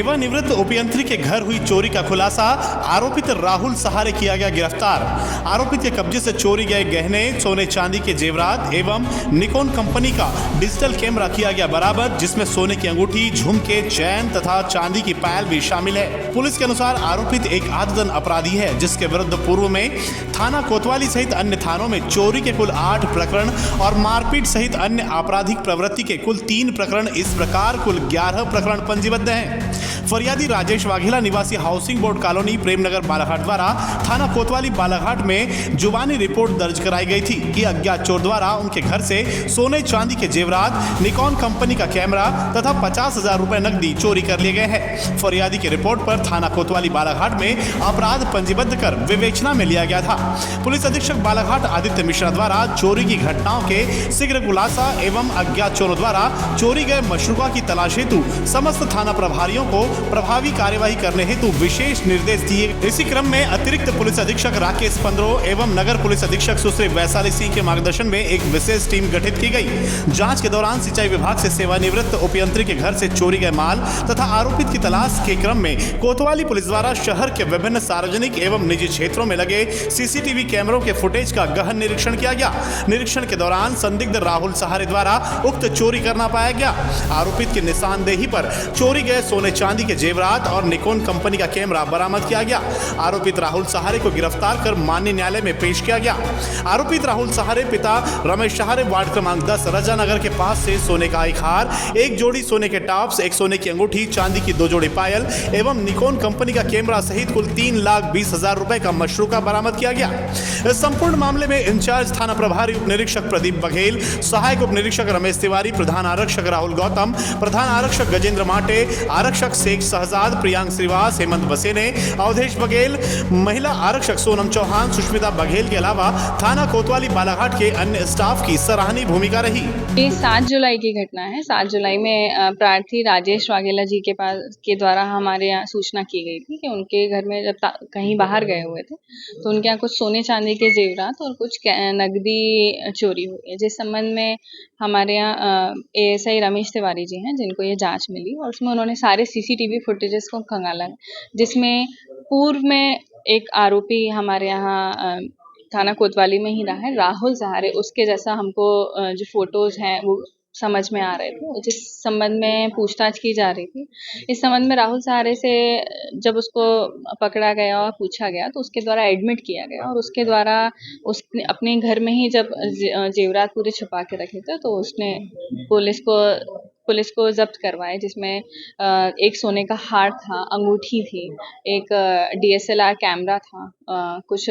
सेवानिवृत्त उपयंत्री के घर हुई चोरी का खुलासा, आरोपित राहुल सहारे किया गया गिरफ्तार। आरोपित के कब्जे से चोरी गए गहने, सोने चांदी के जेवरात एवं निकॉन कंपनी का डिजिटल कैमरा किया गया बरामद, जिसमें सोने की अंगूठी, झुमके, चैन तथा चांदी की पायल भी शामिल है। पुलिस के अनुसार आरोपित एक आदतन अपराधी है, जिसके विरुद्ध पूर्व में थाना कोतवाली सहित अन्य थानों में चोरी के कुल 8 प्रकरण और मारपीट सहित अन्य आपराधिक प्रवृत्ति के कुल 3 प्रकरण, इस प्रकार कुल 11 प्रकरण पंजीबद्ध हैं। फरियादी राजेश वाघेला निवासी housing board colony Premnagar Balaghat द्वारा थाना कोतवाली बालाघाट में जुबानी रिपोर्ट दर्ज कराई गई थी कि अज्ञात चोर द्वारा उनके घर से सोने चांदी के जेवरात, निकॉन कंपनी का कैमरा तथा 50,000 रुपए नकदी चोरी कर लिए गए हैं। फरियादी की रिपोर्ट पर थाना कोतवाली बालाघाट में अपराध पंजीबद्ध कर विवेचना में लिया गया था। पुलिस अधीक्षक बालाघाट आदित्य मिश्रा द्वारा चोरी की घटनाओं के शीघ्र खुलासा एवं अज्ञात चोरों द्वारा चोरी गए मशरूका की तलाश हेतु समस्त थाना प्रभारियों को प्रभावी कार्यवाही करने हेतु विशेष निर्देश दिए। इसी क्रम में अतिरिक्त पुलिस अधीक्षक राकेश पंद्रो एवं नगर पुलिस अधीक्षक सुश्री वैशाली सिंह के मार्गदर्शन में एक विशेष टीम गठित की गई। जांच के दौरान सिंचाई विभाग से सेवानिवृत्त उपयंत्री के घर से चोरी गए माल तथा आरोपित की तलाश के क्रम में कोतवाली पुलिस द्वारा शहर के विभिन्न सार्वजनिक एवं निजी क्षेत्रों में लगे सीसीटीवी कैमरों के फुटेज का गहन निरीक्षण किया गया। निरीक्षण के दौरान संदिग्ध राहुल सहारे द्वारा उक्त चोरी करना पाया गया। आरोपित की निशानदेही पर चोरी गए सोने चांदी के जेवरात और निकॉन कंपनी का कैमरा बरामद किया गया। आरोपित राहुल सहारे को गिरफ्तार कर माननीय न्यायालय में पेश किया गया। आरोपित राहुल सहारे पिता रमेश सहारे वार्ड क्रमांक 10 रजानगर के पास से सोने का एक हार, एक जोड़ी सोने के टॉप्स, एक सोने की अंगूठी, चांदी की 2 जोड़ी पायल एवं निकॉन कंपनी का कैमरा सहित कुल 3,20,000 रुपए का मशरूका बरामद किया गया। इस संपूर्ण मामले में इंचार्ज थाना प्रभारी उप निरीक्षक प्रदीप बघेल, सहायक उप निरीक्षक रमेश तिवारी, प्रधान आरक्षक राहुल गौतम, प्रधान आरक्षक गजेंद्र माटे, आरक्षक शेख शहजाद, प्रियांक श्रीवास, हेमंत बसेने, अवधेश बघेल, महिला आरक्षक सोनम चौहान, सुष्मिता बघेल के अलावा थाना कोतवाली बालाघाट के अन्य स्टाफ की सराहनीय भूमिका रही। ये 7 जुलाई की घटना है। 7 जुलाई में प्रार्थी राजेश वाघेला जी के द्वारा हमारे यहाँ सूचना की गई थी कि उनके घर में जब कहीं बाहर गए हुए थे तो उनके यहाँ कुछ सोने चांदी के जेवरात और कुछ नकदी चोरी हुई है, जिस संबंध में हमारे यहाँ एएसआई रमेश तिवारी जी हैं, जिनको ये जांच मिली और उसमें उन्होंने सारे सीसीटीवी फुटेजेस को खंगाला, जिसमें पूर्व में एक आरोपी हमारे यहाँ थाना कोतवाली में ही रहा है, राहुल सहारे, उसके जैसा हमको जो फोटोज हैं वो समझ में आ रहे थे, जिस संबंध में पूछताछ की जा रही थी। इस संबंध में राहुल सहारे से जब उसको पकड़ा गया और पूछा गया तो उसके द्वारा एडमिट किया गया और उसके द्वारा उसने अपने घर में ही जब जेवरात पूरे छुपा के रखे थे तो उसने पुलिस को जब्त करवाए, जिसमें एक सोने का हार था, अंगूठी थी, एक DSLR कैमरा था, कुछ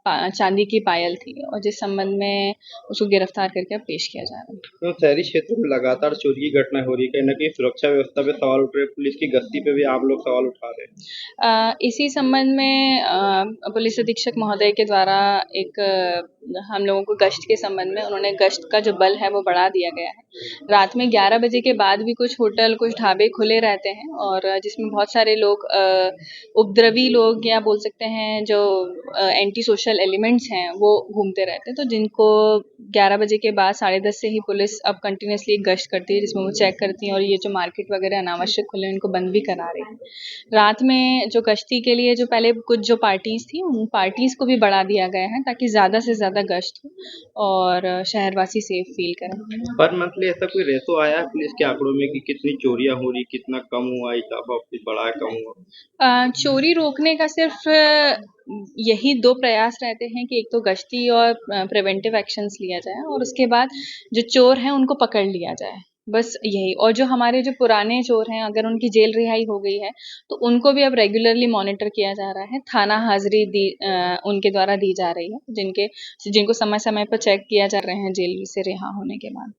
चांदी की पायल थी और जिस संबंध में उसको गिरफ्तार करके अब पेश किया जा रहा है। तो शहरी क्षेत्र में लगातार चोरी की घटना हो रही है, कहीं ना कहीं सुरक्षा व्यवस्था पे सवाल उठ रहे हैं, पुलिस की गश्ती पे भी आप लोग सवाल उठा रहे हैं। इसी संबंध में पुलिस अधीक्षक महोदय के द्वारा एक हम लोगों को गश्त के संबंध में उन्होंने गश्त का जो बल है वो बढ़ा दिया गया है। रात में 11 बजे के बाद भी कुछ होटल, कुछ ढाबे खुले रहते हैं और जिसमें बहुत सारे लोग उपद्रवी लोग या बोल सकते हैं जो एंटी सोशल एलिमेंट्स हैं वो घूमते रहते हैं, तो जिनको 11 बजे के बाद 10:30 से ही पुलिस अब कंटिन्यूसली गश्त करती है, जिसमें वो चेक करती है और ये जो मार्केट वगैरह अनावश्यक खुले इनको बंद भी करा रही है। रात में जो गश्ती के लिए जो पहले कुछ जो पार्टीज थी उन पार्टीज को भी बढ़ा दिया गया है ताकि ज़्यादा से ज़्यादा गश्त हो और शहरवासी सेफ फील करें। पर मंथली ऐसा कोई रेशो आया है पुलिस के आंकड़ों में कि कितनी चोरियां हो रही, कितना कम हुआ, इजाफा कुछ बढ़ा है, कम हुआ? चोरी रोकने का सिर्फ यही 2 प्रयास रहते हैं कि एक तो गश्ती और प्रिवेंटिव एक्शंस लिया जाए और उसके बाद जो चोर हैं उनको पकड़ लिया जाए, बस यही। और जो हमारे जो पुराने चोर हैं अगर उनकी जेल रिहाई हो गई है तो उनको भी अब रेगुलरली मॉनिटर किया जा रहा है, थाना हाजिरी उनके द्वारा दी जा रही है, जिनको समय समय पर चेक किया जा रहे हैं जेल से रिहा होने के बाद।